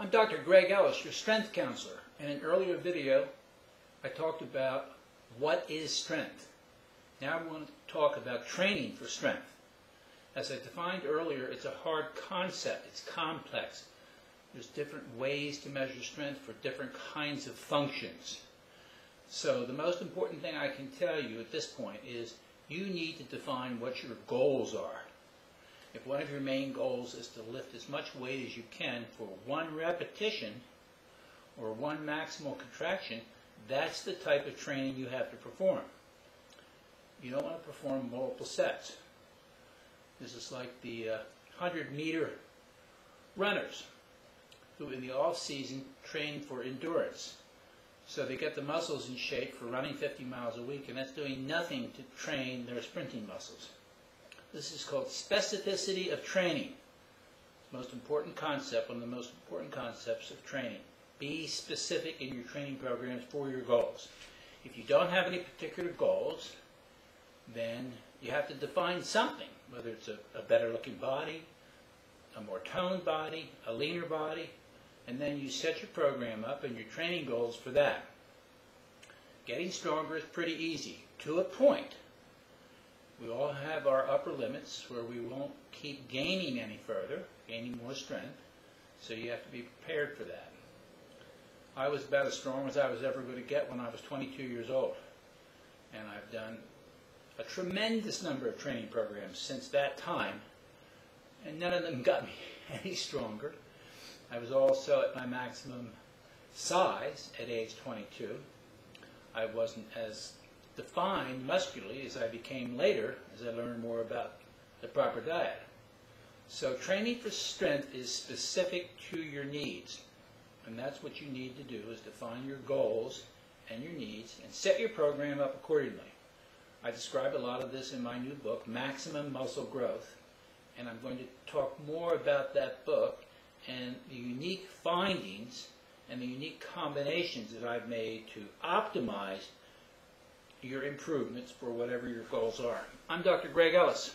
I'm Dr. Greg Ellis, your strength counselor. In an earlier video, I talked about what is strength. Now I want to talk about training for strength. As I defined earlier, it's a hard concept. It's complex. There's different ways to measure strength for different kinds of functions. So the most important thing I can tell you at this point is you need to define what your goals are. If one of your main goals is to lift as much weight as you can for one repetition or one maximal contraction, that's the type of training you have to perform. You don't want to perform multiple sets. This is like the 100-meter runners who in the off-season train for endurance. So they get the muscles in shape for running 50 miles a week, and that's doing nothing to train their sprinting muscles. This is called specificity of training. It's the most important concept, one of the most important concepts of training. Be specific in your training programs for your goals. If you don't have any particular goals, then you have to define something, whether it's a better looking body, a more toned body, a leaner body, and then you set your program up and your training goals for that. Getting stronger is pretty easy, to a point. We all have our upper limits where we won't keep gaining any further, gaining more strength, so you have to be prepared for that. I was about as strong as I was ever going to get when I was 22 years old, and I've done a tremendous number of training programs since that time, and none of them got me any stronger. I was also at my maximum size at age 22. I wasn't as defined muscularly as I became later as I learned more about the proper diet. So training for strength is specific to your needs, and that's what you need to do, is define your goals and your needs and set your program up accordingly. I describe a lot of this in my new book, Maximum Muscle Growth, and I'm going to talk more about that book and the unique findings and the unique combinations that I've made to optimize your improvements for whatever your goals are. I'm Dr. Greg Ellis.